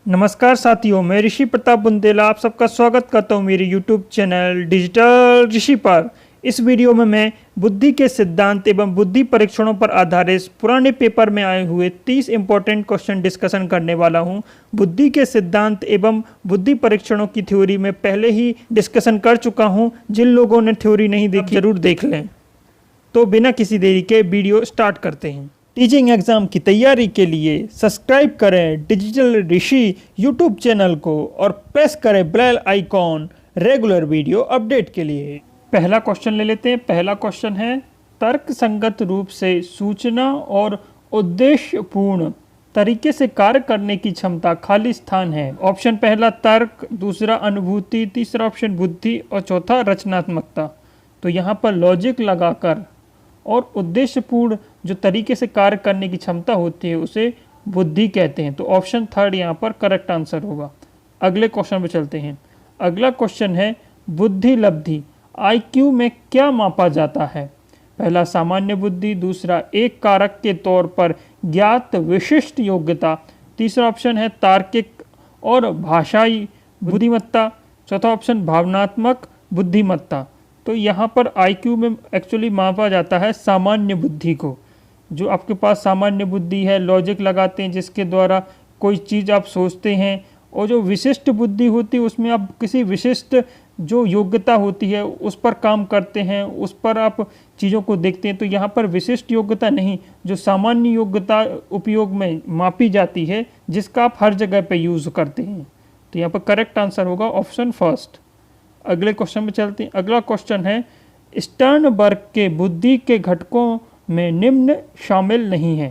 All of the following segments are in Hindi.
नमस्कार साथियों, मैं ऋषि प्रताप बुंदेला आप सबका स्वागत करता हूं मेरे YouTube चैनल डिजिटल ऋषि पर। इस वीडियो में मैं बुद्धि के सिद्धांत एवं बुद्धि परीक्षणों पर आधारित पुराने पेपर में आए हुए 30 इंपॉर्टेंट क्वेश्चन डिस्कशन करने वाला हूं। बुद्धि के सिद्धांत एवं बुद्धि परीक्षणों की थ्योरी में पहले ही डिस्कशन कर चुका हूं। जिन लोगों ने थ्योरी नहीं देखी जरूर देख लें। तो बिना किसी देरी के वीडियो स्टार्ट करते हैं। टीचिंग एग्जाम की तैयारी के लिए सब्सक्राइब करें डिजिटल ऋषि यूट्यूब चैनल को और प्रेस करें bell icon regular video update के लिए। पहला क्वेश्चन ले लेते हैं। पहला क्वेश्चन है, तर्क संगत रूप से सूचना और उद्देश्यपूर्ण तरीके से कार्य करने की क्षमता खाली स्थान है। ऑप्शन पहला तर्क, दूसरा अनुभूति, तीसरा ऑप्शन बुद्धि और चौथा रचनात्मकता। तो यहाँ पर लॉजिक लगाकर और उद्देश्यपूर्ण जो तरीके से कार्य करने की क्षमता होती है उसे बुद्धि कहते हैं। तो ऑप्शन थर्ड यहाँ पर करेक्ट आंसर होगा। अगले क्वेश्चन पे चलते हैं। अगला क्वेश्चन है, बुद्धि लब्धि आईक्यू में क्या मापा जाता है? पहला सामान्य बुद्धि, दूसरा एक कारक के तौर पर ज्ञात विशिष्ट योग्यता, तीसरा ऑप्शन है तार्किक और भाषाई बुद्धिमत्ता, चौथा ऑप्शन भावनात्मक बुद्धिमत्ता। तो यहाँ पर आईक्यू में एक्चुअली मापा जाता है सामान्य बुद्धि को। जो आपके पास सामान्य बुद्धि है, लॉजिक लगाते हैं जिसके द्वारा कोई चीज़ आप सोचते हैं, और जो विशिष्ट बुद्धि होती है उसमें आप किसी विशिष्ट जो योग्यता होती है उस पर काम करते हैं, उस पर आप चीज़ों को देखते हैं। तो यहाँ पर विशिष्ट योग्यता नहीं, जो सामान्य योग्यता उपयोग में मापी जाती है जिसका आप हर जगह पे यूज़ करते हैं। तो यहाँ पर करेक्ट आंसर होगा ऑप्शन फर्स्ट। अगले क्वेश्चन में चलते हैं। अगला क्वेश्चन है, स्टर्नबर्ग के बुद्धि के घटकों में निम्न शामिल नहीं है।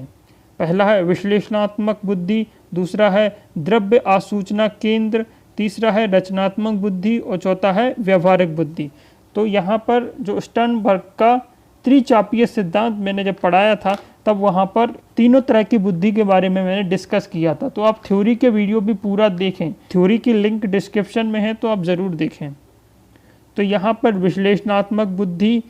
पहला है विश्लेषणात्मक बुद्धि, दूसरा है द्रव्य आसूचना केंद्र, तीसरा है रचनात्मक बुद्धि और चौथा है व्यवहारिक बुद्धि। तो यहाँ पर जो स्टर्नबर्ग का त्रिचापीय सिद्धांत मैंने जब पढ़ाया था तब वहाँ पर तीनों तरह की बुद्धि के बारे में मैंने डिस्कस किया था। तो आप थ्योरी के वीडियो भी पूरा देखें, थ्योरी की लिंक डिस्क्रिप्शन में है तो आप ज़रूर देखें। तो यहाँ पर विश्लेषणात्मक बुद्धि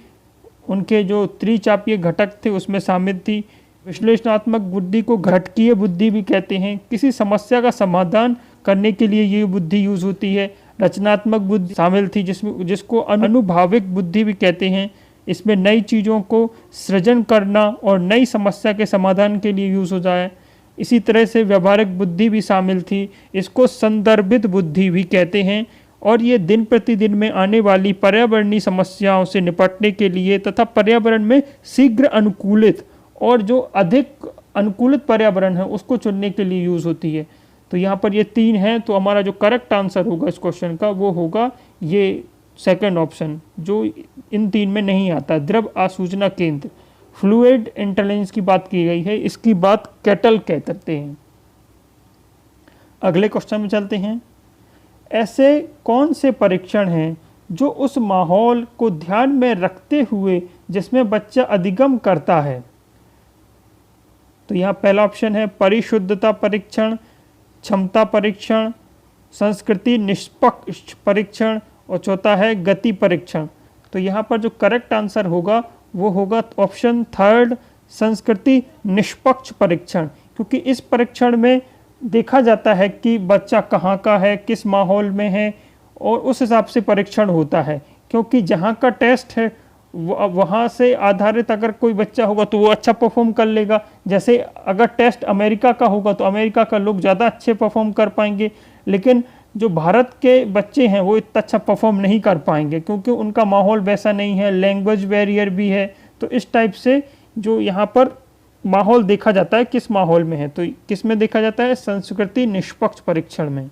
उनके जो त्रिचापीय घटक थे उसमें शामिल थी। विश्लेषणात्मक बुद्धि को घटकीय बुद्धि भी कहते हैं। किसी समस्या का समाधान करने के लिए ये बुद्धि यूज होती है। रचनात्मक बुद्धि शामिल थी जिसको अनुभाविक बुद्धि भी कहते हैं। इसमें नई चीज़ों को सृजन करना और नई समस्या के समाधान के लिए यूज हो जाए। इसी तरह से व्यवहारिक बुद्धि भी शामिल थी। इसको संदर्भित बुद्धि भी कहते हैं, और ये दिन प्रतिदिन में आने वाली पर्यावरणीय समस्याओं से निपटने के लिए तथा पर्यावरण में शीघ्र अनुकूलित और जो अधिक अनुकूलित पर्यावरण है उसको चुनने के लिए यूज़ होती है। तो यहाँ पर ये तीन हैं। तो हमारा जो करेक्ट आंसर होगा इस क्वेश्चन का वो होगा ये सेकंड ऑप्शन, जो इन तीन में नहीं आता। द्रव्य आसूचना केंद्र, फ्लूइड इंटेलिजेंस की बात की गई है, इसकी बात कैटल कहते हैं। अगले क्वेश्चन में चलते हैं। ऐसे कौन से परीक्षण हैं जो उस माहौल को ध्यान में रखते हुए जिसमें बच्चा अधिगम करता है? तो यहाँ पहला ऑप्शन है परिशुद्धता परीक्षण, क्षमता परीक्षण, संस्कृति निष्पक्ष परीक्षण और चौथा है गति परीक्षण। तो यहाँ पर जो करेक्ट आंसर होगा वो होगा ऑप्शन थर्ड, संस्कृति निष्पक्ष परीक्षण। क्योंकि इस परीक्षण में देखा जाता है कि बच्चा कहाँ का है, किस माहौल में है, और उस हिसाब से परीक्षण होता है। क्योंकि जहाँ का टेस्ट है वहाँ से आधारित अगर कोई बच्चा होगा तो वो अच्छा परफॉर्म कर लेगा। जैसे अगर टेस्ट अमेरिका का होगा तो अमेरिका का लोग ज़्यादा अच्छे परफॉर्म कर पाएंगे, लेकिन जो भारत के बच्चे हैं वो इतना अच्छा परफॉर्म नहीं कर पाएंगे क्योंकि उनका माहौल वैसा नहीं है, लैंग्वेज बैरियर भी है। तो इस टाइप से जो यहाँ पर माहौल देखा जाता है किस माहौल में है, तो किस में देखा जाता है? संस्कृति निष्पक्ष परीक्षण में।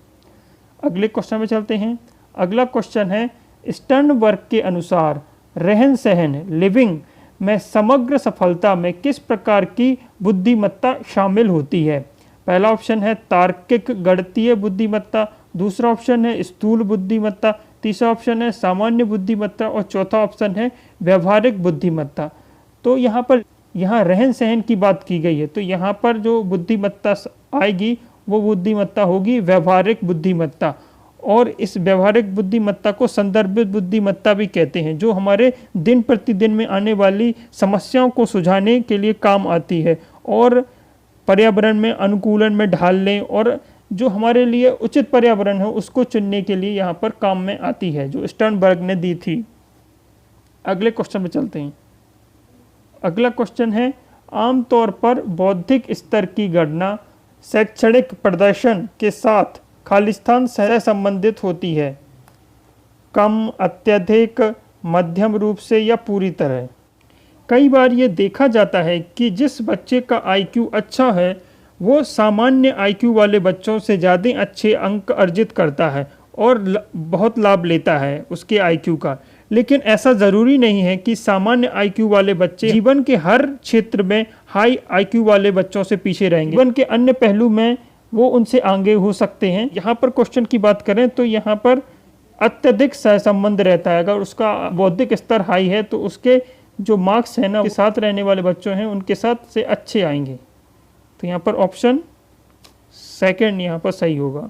अगले क्वेश्चन में चलते हैं। अगला क्वेश्चन है, स्टर्नबर्ग के अनुसार रहन सहन लिविंग में समग्र सफलता में किस प्रकार की बुद्धिमत्ता शामिल होती है? पहला ऑप्शन है तार्किक गणितीय बुद्धिमत्ता, दूसरा ऑप्शन है स्थूल बुद्धिमत्ता, तीसरा ऑप्शन है सामान्य बुद्धिमत्ता और चौथा ऑप्शन है व्यवहारिक बुद्धिमत्ता। तो यहाँ रहन सहन की बात की गई है, तो यहाँ पर जो बुद्धिमत्ता आएगी वो बुद्धिमत्ता होगी व्यवहारिक बुद्धिमत्ता। और इस व्यवहारिक बुद्धिमत्ता को संदर्भित बुद्धिमत्ता भी कहते हैं, जो हमारे दिन प्रतिदिन में आने वाली समस्याओं को सुलझाने के लिए काम आती है और पर्यावरण में अनुकूलन में ढालने और जो हमारे लिए उचित पर्यावरण है उसको चुनने के लिए यहाँ पर काम में आती है, जो स्टर्नबर्ग ने दी थी। अगले क्वेश्चन पे चलते हैं। अगला क्वेश्चन है, आमतौर पर बौद्धिक स्तर की गणना शैक्षणिक प्रदर्शन के साथ खालिस्तान से संबंधित होती है, कम, अत्यधिक, मध्यम रूप से या पूरी तरह। कई बार ये देखा जाता है कि जिस बच्चे का आईक्यू अच्छा है वो सामान्य आईक्यू वाले बच्चों से ज़्यादा अच्छे अंक अर्जित करता है और बहुत लाभ लेता है उसके आईक्यू का। लेकिन ऐसा ज़रूरी नहीं है कि सामान्य आईक्यू वाले बच्चे जीवन के हर क्षेत्र में हाई आईक्यू वाले बच्चों से पीछे रहेंगे। जीवन के अन्य पहलू में वो उनसे आगे हो सकते हैं। यहाँ पर क्वेश्चन की बात करें तो यहाँ पर अत्यधिक सहसंबंध रहता है। अगर उसका बौद्धिक स्तर हाई है तो उसके जो मार्क्स हैं ना, के साथ रहने वाले बच्चों हैं उनके साथ से अच्छे आएंगे। तो यहाँ पर ऑप्शन सेकंड यहाँ पर सही होगा।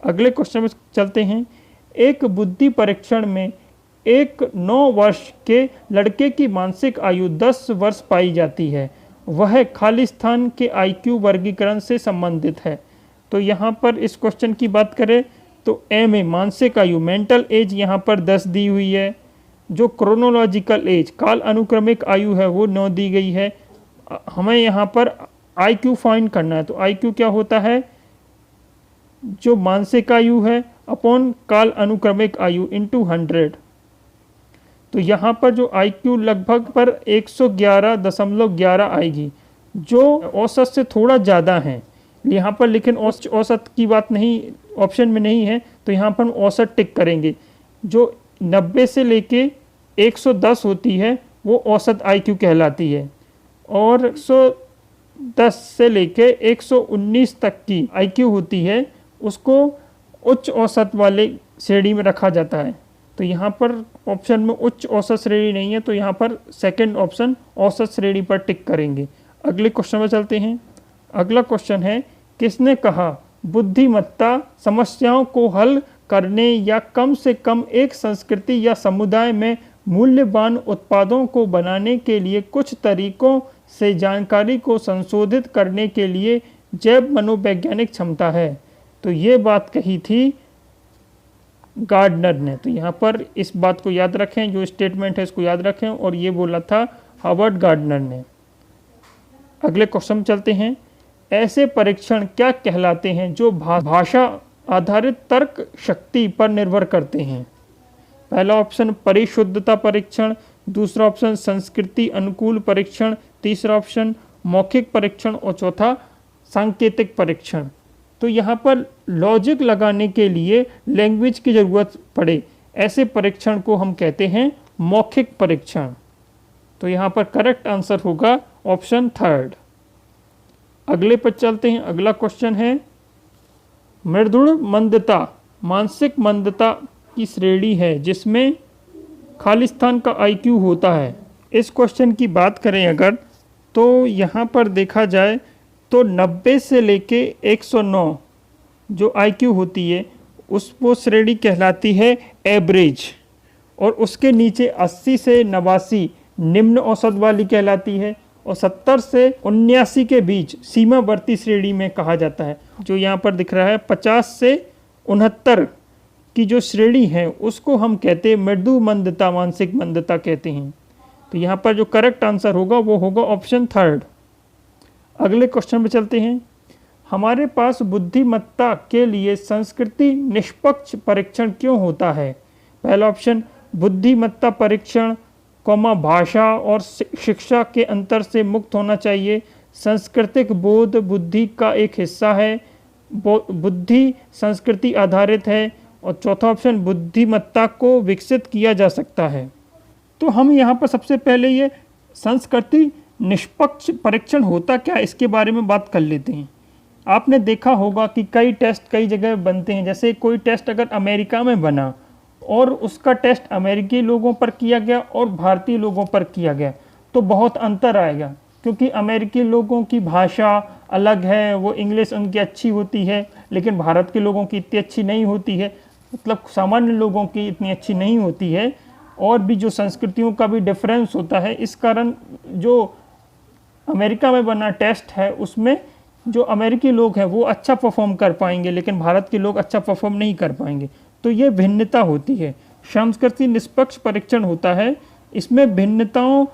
अगले क्वेश्चन में चलते हैं। एक बुद्धि परीक्षण में एक 9 वर्ष के लड़के की मानसिक आयु 10 वर्ष पाई जाती है, वह खालिस्तान के आईक्यू वर्गीकरण से संबंधित है। तो यहाँ पर इस क्वेश्चन की बात करें तो ए में मानसिक आयु मेंटल एज यहाँ पर 10 दी हुई है, जो क्रोनोलॉजिकल एज काल अनुक्रमिक आयु है वो 9 दी गई है। हमें यहाँ पर आईक्यू फाइंड करना है, तो आईक्यू क्या होता है, जो मानसिक आयु है अपॉन काल अनुक्रमिक आयु इंटू 100। तो यहाँ पर जो आईक्यू लगभग पर 111.11 आएगी, जो औसत से थोड़ा ज़्यादा है यहाँ पर, लेकिन औसत की बात नहीं ऑप्शन में नहीं है, तो यहाँ पर हम औसत टिक करेंगे। जो 90 से लेके 110 होती है वो औसत आईक्यू कहलाती है, और 110 से लेके 119 तक की आईक्यू होती है उसको उच्च औसत वाले श्रेणी में रखा जाता है। तो यहाँ पर ऑप्शन में उच्च औसत श्रेणी नहीं है, तो यहाँ पर सेकंड ऑप्शन औसत श्रेणी पर टिक करेंगे। अगले क्वेश्चन में चलते हैं। अगला क्वेश्चन है, किसने कहा बुद्धिमत्ता समस्याओं को हल करने या कम से कम एक संस्कृति या समुदाय में मूल्यवान उत्पादों को बनाने के लिए कुछ तरीकों से जानकारी को संशोधित करने के लिए जैव मनोवैज्ञानिक क्षमता है। तो ये बात कही थी गार्डनर ने। तो यहाँ पर इस बात को याद रखें, जो स्टेटमेंट है इसको याद रखें, और ये बोला था हावर्ड गार्डनर ने। अगले क्वेश्चन में चलते हैं। ऐसे परीक्षण क्या कहलाते हैं जो भाषा आधारित तर्क शक्ति पर निर्भर करते हैं? पहला ऑप्शन परिशुद्धता परीक्षण, दूसरा ऑप्शन संस्कृति अनुकूल परीक्षण, तीसरा ऑप्शन मौखिक परीक्षण और चौथा सांकेतिक परीक्षण। तो यहाँ पर लॉजिक लगाने के लिए लैंग्वेज की ज़रूरत पड़े ऐसे परीक्षण को हम कहते हैं मौखिक परीक्षण। तो यहाँ पर करेक्ट आंसर होगा ऑप्शन थर्ड। अगले पर चलते हैं। अगला क्वेश्चन है, मृदुल मंदता मानसिक मंदता की श्रेणी है जिसमें खालिस्तान का आईक्यू होता है। इस क्वेश्चन की बात करें अगर, तो यहाँ पर देखा जाए तो 90 से लेके 109 जो आईक्यू होती है उस वो श्रेणी कहलाती है एवरेज, और उसके नीचे 80 से 89 निम्न औसत वाली कहलाती है, और 70 से 79 के बीच सीमावर्ती श्रेणी में कहा जाता है। जो यहाँ पर दिख रहा है 50 से 69 की जो श्रेणी है उसको हम कहते हैं मृदु मंदता मानसिक मंदता कहते हैं। तो यहाँ पर जो करेक्ट आंसर होगा वो होगा ऑप्शन थर्ड। अगले क्वेश्चन पे चलते हैं। हमारे पास बुद्धिमत्ता के लिए संस्कृति निष्पक्ष परीक्षण क्यों होता है? पहला ऑप्शन बुद्धिमत्ता परीक्षण, भाषा और शिक्षा के अंतर से मुक्त होना चाहिए, सांस्कृतिक बोध बुद्धि का एक हिस्सा है, बुद्धि संस्कृति आधारित है, और चौथा ऑप्शन बुद्धिमत्ता को विकसित किया जा सकता है। तो हम यहाँ पर सबसे पहले ये संस्कृति निष्पक्ष परीक्षण होता क्या इसके बारे में बात कर लेते हैं। आपने देखा होगा कि कई टेस्ट कई जगह बनते हैं, जैसे कोई टेस्ट अगर अमेरिका में बना और उसका टेस्ट अमेरिकी लोगों पर किया गया और भारतीय लोगों पर किया गया तो बहुत अंतर आएगा, क्योंकि अमेरिकी लोगों की भाषा अलग है, वो इंग्लिश उनकी अच्छी होती है लेकिन भारत के लोगों की इतनी अच्छी नहीं होती है, मतलब सामान्य लोगों की इतनी अच्छी नहीं होती है, और भी जो संस्कृतियों का भी डिफरेंस होता है। इस कारण जो अमेरिका में बना टेस्ट है उसमें जो अमेरिकी लोग हैं वो अच्छा परफॉर्म कर पाएंगे, लेकिन भारत के लोग अच्छा परफॉर्म नहीं कर पाएंगे। तो ये भिन्नता होती है। सांस्कृतिक निष्पक्ष परीक्षण होता है, इसमें भिन्नताओं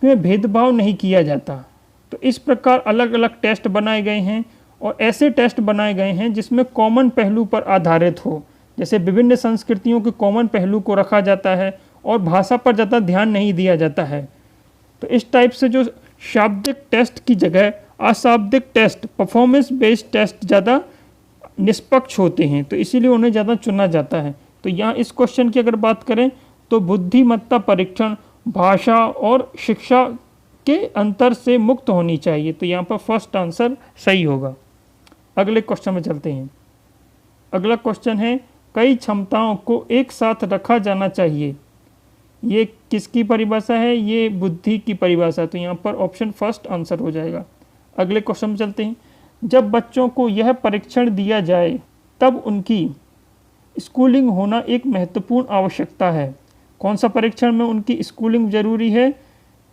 में भेदभाव नहीं किया जाता। तो इस प्रकार अलग अलग टेस्ट बनाए गए हैं, और ऐसे टेस्ट बनाए गए हैं जिसमें कॉमन पहलू पर आधारित हो। जैसे विभिन्न संस्कृतियों के कॉमन पहलू को रखा जाता है और भाषा पर ज़्यादा ध्यान नहीं दिया जाता है। तो इस टाइप से जो शाब्दिक टेस्ट की जगह अशाब्दिक टेस्ट, परफॉर्मेंस बेस्ड टेस्ट ज़्यादा निष्पक्ष होते हैं, तो इसीलिए उन्हें ज़्यादा चुना जाता है। तो यहाँ इस क्वेश्चन की अगर बात करें तो बुद्धिमत्ता परीक्षण भाषा और शिक्षा के अंतर से मुक्त होनी चाहिए। तो यहाँ पर फर्स्ट आंसर सही होगा। अगले क्वेश्चन में चलते हैं। अगला क्वेश्चन है, कई क्षमताओं को एक साथ रखा जाना चाहिए। ये किसकी परिभाषा है? ये बुद्धि की परिभाषा। तो यहाँ पर ऑप्शन फर्स्ट आंसर हो जाएगा। अगले क्वेश्चन में चलते हैं। जब बच्चों को यह परीक्षण दिया जाए तब उनकी स्कूलिंग होना एक महत्वपूर्ण आवश्यकता है। कौन सा परीक्षण में उनकी स्कूलिंग जरूरी है?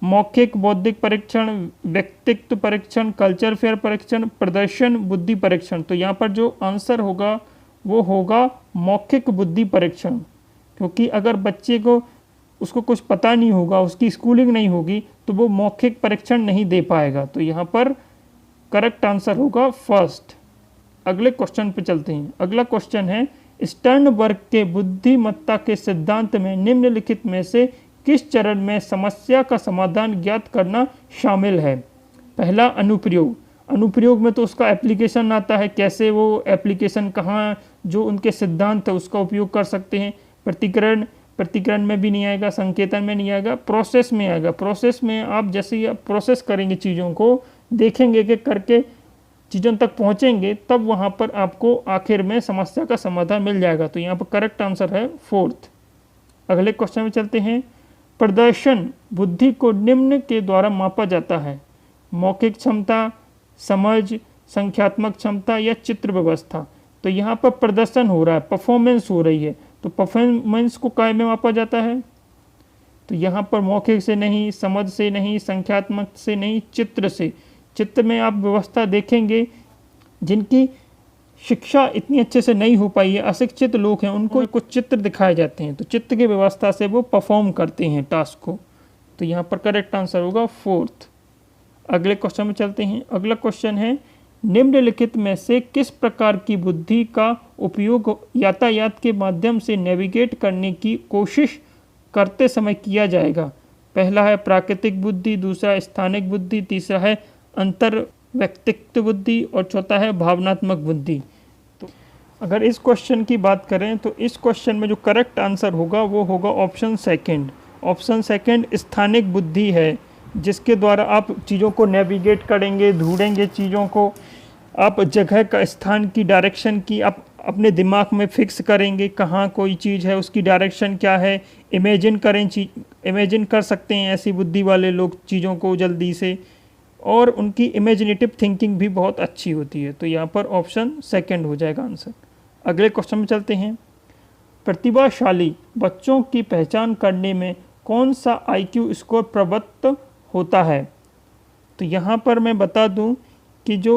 मौखिक बौद्धिक परीक्षण, व्यक्तित्व परीक्षण, कल्चर फेयर परीक्षण, प्रदर्शन बुद्धि परीक्षण। तो यहाँ पर जो आंसर होगा वो होगा मौखिक बुद्धि परीक्षण, क्योंकि अगर बच्चे को उसको कुछ पता नहीं होगा, उसकी स्कूलिंग नहीं होगी, तो वो मौखिक परीक्षण नहीं दे पाएगा। तो यहाँ पर करेक्ट आंसर होगा फर्स्ट। अगले क्वेश्चन पे चलते हैं। अगला क्वेश्चन है, स्टर्नबर्ग के बुद्धिमत्ता के सिद्धांत में निम्नलिखित में से किस चरण में समस्या का समाधान ज्ञात करना शामिल है? पहला अनुप्रयोग। अनुप्रयोग में तो उसका एप्लीकेशन आता है, कैसे वो एप्लीकेशन कहाँ जो उनके सिद्धांत है उसका उपयोग कर सकते हैं। प्रतिकरण, प्रतिकरण में भी नहीं आएगा, संकेतन में नहीं आएगा, प्रोसेस में आएगा। प्रोसेस में आप जैसे ही प्रोसेस करेंगे, चीज़ों को देखेंगे कि करके चीज़ों तक पहुँचेंगे, तब वहाँ पर आपको आखिर में समस्या का समाधान मिल जाएगा। तो यहाँ पर करेक्ट आंसर है फोर्थ। अगले क्वेश्चन में चलते हैं। प्रदर्शन बुद्धि को निम्न के द्वारा मापा जाता है। मौखिक क्षमता, समझ, संख्यात्मक क्षमता या चित्र व्यवस्था। तो यहाँ पर प्रदर्शन हो रहा है, परफॉर्मेंस हो रही है। तो परफॉर्मेंस को काय में मापा जाता है? तो यहाँ पर मौखिक से नहीं, समझ से नहीं, संख्यात्मक से नहीं, चित्र से। चित्र में आप व्यवस्था देखेंगे, जिनकी शिक्षा इतनी अच्छे से नहीं हो पाई है, अशिक्षित लोग हैं, उनको कुछ चित्र दिखाए जाते हैं, तो चित्र की व्यवस्था से वो परफॉर्म करते हैं टास्क को। तो यहाँ पर करेक्ट आंसर होगा फोर्थ। अगले क्वेश्चन में चलते हैं। अगला क्वेश्चन है, निम्नलिखित में से किस प्रकार की बुद्धि का उपयोग यातायात के माध्यम से नेविगेट करने की कोशिश करते समय किया जाएगा? पहला है प्राकृतिक बुद्धि, दूसरा स्थानिक बुद्धि, तीसरा है अंतर व्यक्तित्व बुद्धि और चौथा है भावनात्मक बुद्धि। तो अगर इस क्वेश्चन की बात करें तो इस क्वेश्चन में जो करेक्ट आंसर होगा वो होगा ऑप्शन सेकंड। ऑप्शन सेकंड स्थानिक बुद्धि है, जिसके द्वारा आप चीज़ों को नेविगेट करेंगे, ढूंढेंगे चीज़ों को, आप जगह का, स्थान की, डायरेक्शन की आप अपने दिमाग में फिक्स करेंगे, कहाँ कोई चीज़ है, उसकी डायरेक्शन क्या है, इमेजिन करें, इमेजिन कर सकते हैं ऐसी बुद्धि वाले लोग चीज़ों को जल्दी से, और उनकी इमेजिनेटिव थिंकिंग भी बहुत अच्छी होती है। तो यहाँ पर ऑप्शन सेकंड हो जाएगा आंसर। अगले क्वेश्चन में चलते हैं। प्रतिभाशाली बच्चों की पहचान करने में कौन सा IQ स्कोर प्रवृत्त होता है? तो यहाँ पर मैं बता दूँ कि जो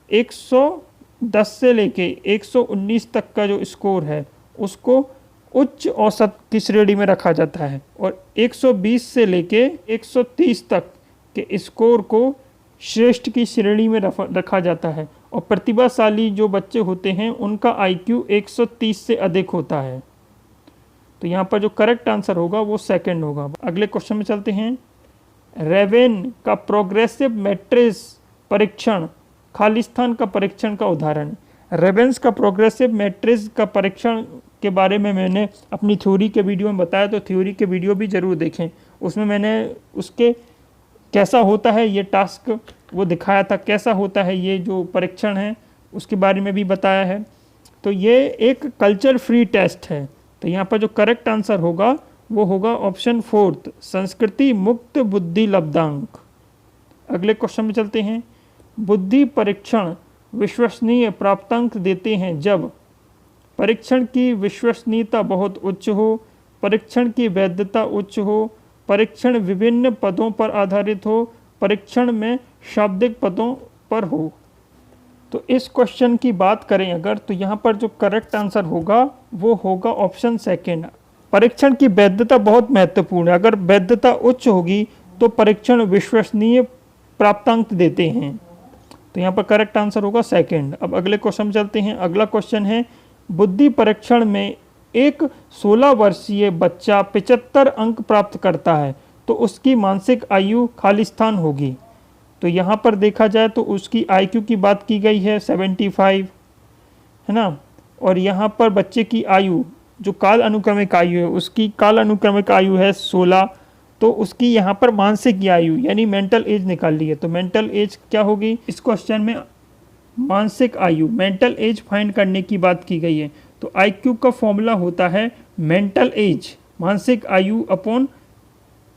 110 से लेके 119 तक का जो स्कोर है उसको उच्च औसत की श्रेणी में रखा जाता है, और 120 से लेके 130 तक के स्कोर को श्रेष्ठ की श्रेणी में रखा जाता है। और प्रतिभाशाली जो बच्चे होते हैं उनका IQ 130 से अधिक होता है। तो यहाँ पर जो करेक्ट आंसर होगा वो सेकंड होगा। अगले क्वेश्चन में चलते हैं। रेवेन का प्रोग्रेसिव मैट्रिक्स परीक्षण खालिस्तान का परीक्षण का उदाहरण। रेवेन्स का प्रोग्रेसिव मैट्रिक्स का परीक्षण के बारे में मैंने अपनी थ्योरी के वीडियो में बताया, तो थ्योरी के वीडियो भी ज़रूर देखें। उसमें मैंने उसके कैसा होता है ये टास्क वो दिखाया था, कैसा होता है ये जो परीक्षण है उसके बारे में भी बताया है। तो ये एक कल्चर फ्री टेस्ट है। तो यहाँ पर जो करेक्ट आंसर होगा वो होगा ऑप्शन फोर्थ, संस्कृति मुक्त बुद्धि लब्धांक। अगले क्वेश्चन में चलते हैं। बुद्धि परीक्षण विश्वसनीय प्राप्तांक देते हैं जब परीक्षण की विश्वसनीयता बहुत उच्च हो, परीक्षण की वैधता उच्च हो, परीक्षण विभिन्न पदों पर आधारित हो, परीक्षण में शाब्दिक पदों पर हो। तो इस क्वेश्चन की बात करें अगर, तो यहाँ पर जो करेक्ट आंसर होगा वो होगा ऑप्शन सेकेंड। परीक्षण की वैधता बहुत महत्वपूर्ण है। अगर वैधता उच्च होगी तो परीक्षण विश्वसनीय प्राप्तांक देते हैं। तो यहाँ पर करेक्ट आंसर होगा सेकेंड। अब अगले क्वेश्चन में चलते हैं। अगला क्वेश्चन है, बुद्धि परीक्षण में एक 16 वर्षीय बच्चा 75 अंक प्राप्त करता है तो उसकी मानसिक आयु खालिस्तान होगी। तो यहाँ पर देखा जाए तो उसकी IQ की बात की गई है 75, है ना, और यहाँ पर बच्चे की आयु जो काल अनुक्रमिक आयु है, उसकी काल अनुक्रमिक आयु है 16, तो उसकी यहाँ पर मानसिक आयु यानी मेंटल एज निकाल ली है। तो मेंटल एज क्या होगी, इस क्वेश्चन में मानसिक आयु मेंटल एज फाइंड करने की बात की गई है। तो IQ का फॉर्मूला होता है मेंटल एज मानसिक आयु अपॉन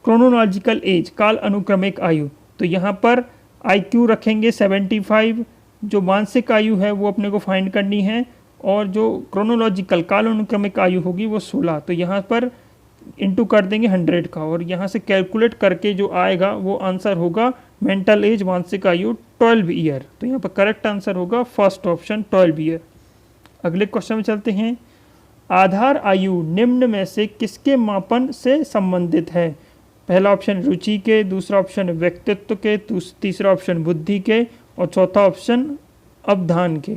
क्रोनोलॉजिकल एज काल अनुक्रमिक आयु। तो यहाँ पर IQ रखेंगे 75, जो मानसिक आयु है वो अपने को फाइंड करनी है, और जो क्रोनोलॉजिकल काल अनुक्रमिक आयु होगी वो 16। तो यहाँ पर इंटू कर देंगे 100 का, और यहाँ से कैलकुलेट करके जो आएगा वो आंसर होगा मेंटल एज मानसिक आयु 12 ईयर। तो यहाँ पर करेक्ट आंसर होगा फर्स्ट ऑप्शन 12 ईयर। अगले क्वेश्चन में चलते हैं। आधार आयु निम्न में से किसके मापन से संबंधित है? पहला ऑप्शन रुचि के, दूसरा ऑप्शन व्यक्तित्व के, तीसरा ऑप्शन बुद्धि के, और चौथा ऑप्शन अवधान के।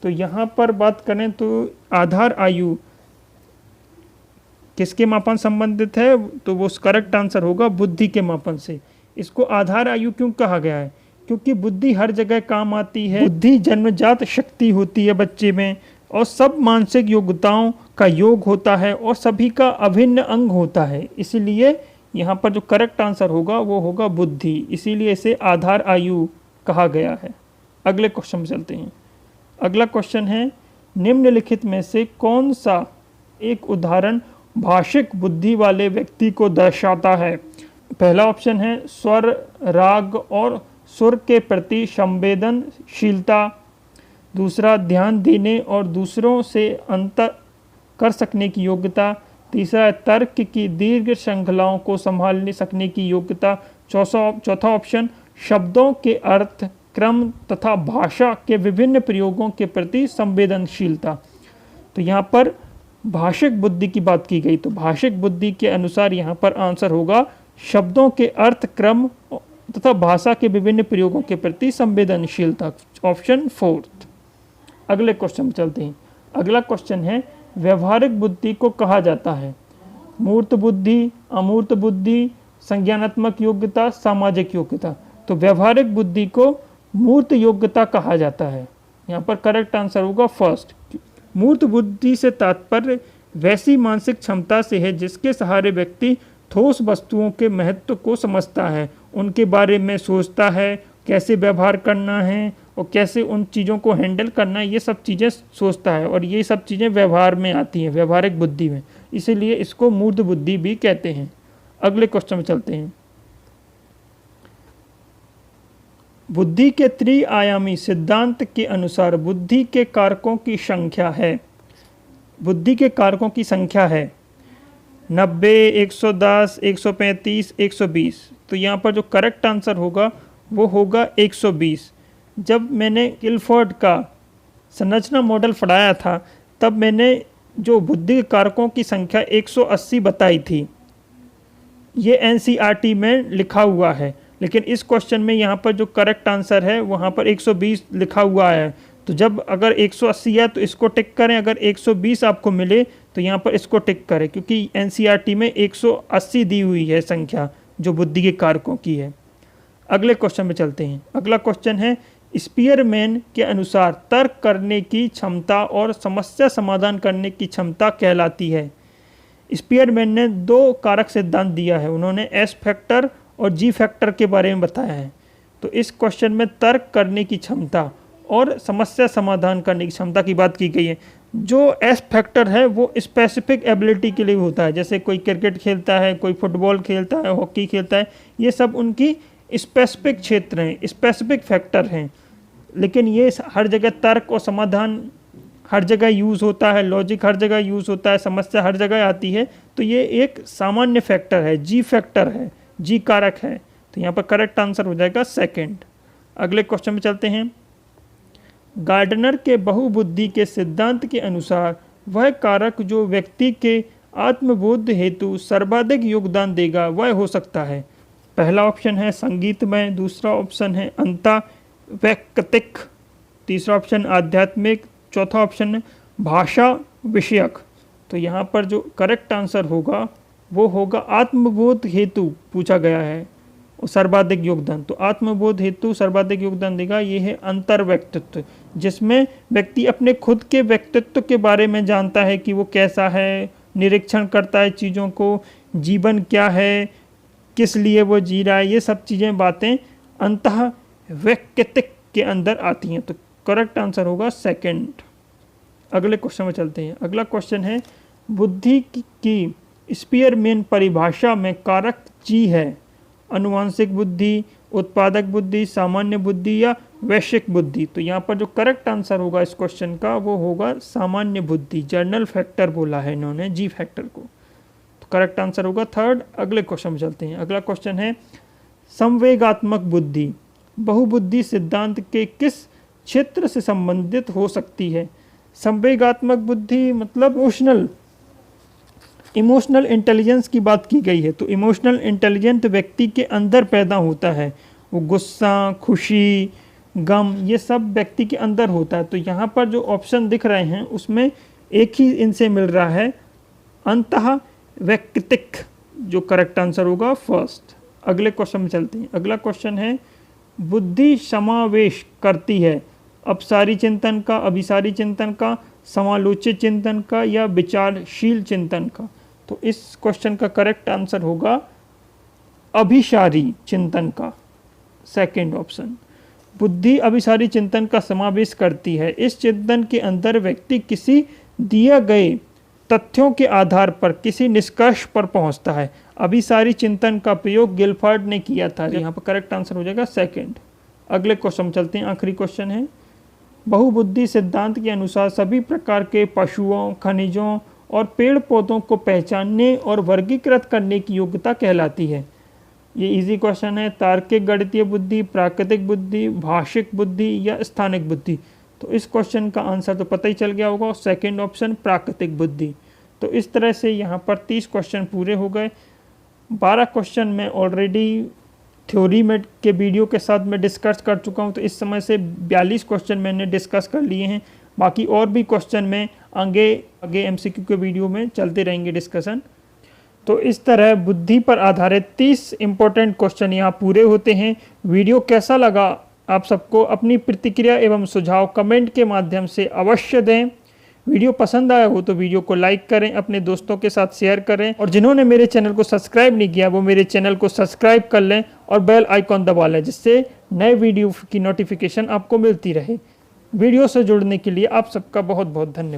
तो यहाँ पर बात करें तो आधार आयु किसके मापन संबंधित है, तो वो करेक्ट आंसर होगा बुद्धि के मापन से। इसको आधार आयु क्यों कहा गया है? क्योंकि बुद्धि हर जगह काम आती है। बुद्धि जन्मजात शक्ति होती है बच्चे में, और सब मानसिक योग्यताओं का योग होता है और सभी का अभिन्न अंग होता है। इसीलिए यहाँ पर जो करेक्ट आंसर होगा वो होगा बुद्धि, इसीलिए इसे आधार आयु कहा गया है। अगले क्वेश्चन में चलते हैं। अगला क्वेश्चन है, निम्नलिखित में से कौन सा एक उदाहरण भाषिक बुद्धि वाले व्यक्ति को दर्शाता है? पहला ऑप्शन है स्वर, राग और सुर के प्रति संवेदनशीलता, दूसरा ध्यान देने और दूसरों से अंतर कर सकने की योग्यता, तीसरा है तर्क की दीर्घ श्रृंखलाओं को संभालने सकने की योग्यता, चौथा ऑप्शन शब्दों के अर्थ, क्रम तथा भाषा के विभिन्न प्रयोगों के प्रति संवेदनशीलता। तो यहाँ पर भाषिक बुद्धि की बात की गई, तो भाषिक बुद्धि के अनुसार यहाँ पर आंसर होगा शब्दों के अर्थ, क्रम तथा भाषा के विभिन्न प्रयोगों के प्रति संवेदनशीलता, ऑप्शन 4। अगले क्वेश्चन में चलते हैं। अगला क्वेश्चन है, व्यवहारिक बुद्धि को कहा जाता है मूर्त बुद्धि, अमूर्त बुद्धि, संज्ञानात्मक योग्यता, सामाजिक योग्यता। तो व्यवहारिक बुद्धि को मूर्त योग्यता कहा जाता है। यहाँ पर करेक्ट आंसर होगा फर्स्ट। मूर्त बुद्धि से तात्पर्य वैसी मानसिक क्षमता से है जिसके सहारे व्यक्ति ठोस वस्तुओं के महत्व को समझता है, उनके बारे में सोचता है, कैसे व्यवहार करना है और कैसे उन चीज़ों को हैंडल करना है, ये सब चीज़ें सोचता है, और ये सब चीज़ें व्यवहार में आती हैं, व्यवहारिक बुद्धि में, इसीलिए इसको मूर्त बुद्धि भी कहते हैं। अगले क्वेश्चन में चलते हैं। बुद्धि के त्रिआयामी सिद्धांत के अनुसार बुद्धि के कारकों की संख्या है, बुद्धि के कारकों की संख्या है 90, 110, 135, 120। तो यहाँ पर जो करेक्ट आंसर होगा वो होगा 120। जब मैंने किलफोर्ड का संरचना मॉडल पढ़ाया था तब मैंने जो बुद्धि के कारकों की संख्या 180 बताई थी, ये NCERT में लिखा हुआ है, लेकिन इस क्वेश्चन में यहाँ पर जो करेक्ट आंसर है वहाँ पर 120 लिखा हुआ है। तो जब अगर 180 है तो इसको टिक करें, अगर 120 आपको मिले तो यहाँ पर इसको टिक करें, क्योंकि NCERT में 180 दी हुई है संख्या जो बुद्धि के कारकों की है। अगले क्वेश्चन में चलते हैं। अगला क्वेश्चन है, स्पीयरमैन के अनुसार तर्क करने की क्षमता और समस्या समाधान करने की क्षमता कहलाती है। स्पीयरमैन ने 2 कारक सिद्धांत दिया है, उन्होंने S फैक्टर और G फैक्टर के बारे में बताया है। तो इस क्वेश्चन में तर्क करने की क्षमता और समस्या समाधान करने की क्षमता की बात की गई है। जो S फैक्टर है वो स्पेसिफिक एबिलिटी के लिए होता है, जैसे कोई क्रिकेट खेलता है, कोई फुटबॉल खेलता है, हॉकी खेलता है, ये सब उनकी स्पेसिफिक क्षेत्र हैं, स्पेसिफिक फैक्टर हैं। लेकिन ये हर जगह तर्क और समाधान हर जगह यूज़ होता है, लॉजिक हर जगह यूज़ होता है, समस्या हर जगह आती है, तो ये एक सामान्य फैक्टर है, G फैक्टर है, G कारक है। तो यहाँ पर करेक्ट आंसर हो जाएगा सेकंड। अगले क्वेश्चन में चलते हैं। गार्डनर के बहुबुद्धि के सिद्धांत के अनुसार वह कारक जो व्यक्ति के आत्मबोध हेतु सर्वाधिक योगदान देगा वह हो सकता है। पहला ऑप्शन है संगीतमय, दूसरा ऑप्शन है अंतःवैयक्तिक, तीसरा ऑप्शन आध्यात्मिक, चौथा ऑप्शन है भाषा विषयक। तो यहाँ पर जो करेक्ट आंसर होगा वो होगा आत्मबोध हेतु पूछा गया है और सर्वाधिक योगदान। तो आत्मबोध हेतु सर्वाधिक योगदान देगा ये है अंतर्व्यक्तित्व, जिसमें व्यक्ति अपने खुद के व्यक्तित्व के बारे में जानता है कि वो कैसा है, निरीक्षण करता है चीज़ों को, जीवन क्या है, किस लिए वो जी रहा है, ये सब चीज़ें बातें अंतःवैयक्तिक के अंदर आती हैं। तो करेक्ट आंसर होगा सेकंड। अगले क्वेश्चन में चलते हैं। अगला क्वेश्चन है बुद्धि की स्पीयरमैन परिभाषा में कारक जी है अनुवांशिक बुद्धि, उत्पादक बुद्धि, सामान्य बुद्धि या वैश्विक बुद्धि। तो यहाँ पर जो करेक्ट आंसर होगा इस क्वेश्चन का वो होगा सामान्य बुद्धि। जर्नल फैक्टर बोला है इन्होंने, जी फैक्टर को। तो करेक्ट आंसर होगा थर्ड। अगले क्वेश्चन में चलते हैं। अगला क्वेश्चन है संवेगात्मक बुद्धि बहुबुद्धि सिद्धांत के किस क्षेत्र से संबंधित हो सकती है। संवेगात्मक बुद्धि मतलब इमोशनल इंटेलिजेंस की बात की गई है। तो इमोशनल इंटेलिजेंट व्यक्ति के अंदर पैदा होता है, वो गुस्सा, खुशी, गम, ये सब व्यक्ति के अंदर होता है। तो यहाँ पर जो ऑप्शन दिख रहे हैं उसमें एक ही इनसे मिल रहा है अंतःवैयक्तिक, जो करेक्ट आंसर होगा फर्स्ट। अगले क्वेश्चन में चलते हैं। अगला क्वेश्चन है बुद्धि समावेश करती है अपसारी चिंतन का, अभिसारी चिंतन का, समालोचित चिंतन का या विचारशील चिंतन का। तो इस क्वेश्चन का करेक्ट आंसर होगा अभिसारी चिंतन का, सेकंड ऑप्शन। बुद्धि अभिसारी चिंतन का समावेश करती है। इस चिंतन के अंदर व्यक्ति किसी दिए गए तथ्यों के आधार पर किसी निष्कर्ष पर पहुंचता है। अभिसारी चिंतन का प्रयोग गिलफर्ड ने किया था। यहाँ पर करेक्ट आंसर हो जाएगा सेकंड। अगले क्वेश्चन में चलते हैं। आखिरी क्वेश्चन है बहुबुद्धि सिद्धांत के अनुसार सभी प्रकार के पशुओं, खनिजों और पेड़ पौधों को पहचानने और वर्गीकृत करने की योग्यता कहलाती है। ये इजी क्वेश्चन है। तार्किक गणितीय बुद्धि, प्राकृतिक बुद्धि, भाषिक बुद्धि या स्थानिक बुद्धि। तो इस क्वेश्चन का आंसर तो पता ही चल गया होगा, सेकंड ऑप्शन प्राकृतिक बुद्धि। तो इस तरह से यहाँ पर 30 क्वेश्चन पूरे हो गए। 12 क्वेश्चन मैं ऑलरेडी थ्योरी में के वीडियो के साथ मैं डिस्कस कर चुका हूँ। तो इस समय से 42 क्वेश्चन मैंने डिस्कस कर लिए हैं। बाकी और भी क्वेश्चन में आगे MCQ के वीडियो में चलते रहेंगे डिस्कशन। तो इस तरह बुद्धि पर आधारित 30 इंपॉर्टेंट क्वेश्चन यहाँ पूरे होते हैं। वीडियो कैसा लगा आप सबको अपनी प्रतिक्रिया एवं सुझाव कमेंट के माध्यम से अवश्य दें। वीडियो पसंद आया हो तो वीडियो को लाइक करें, अपने दोस्तों के साथ शेयर करें और जिन्होंने मेरे चैनल को सब्सक्राइब नहीं किया वो मेरे चैनल को सब्सक्राइब कर लें और बेल आइकॉन दबा लें, जिससे नए वीडियो की नोटिफिकेशन आपको मिलती रहे। वीडियो से जुड़ने के लिए आप सबका बहुत बहुत धन्यवाद।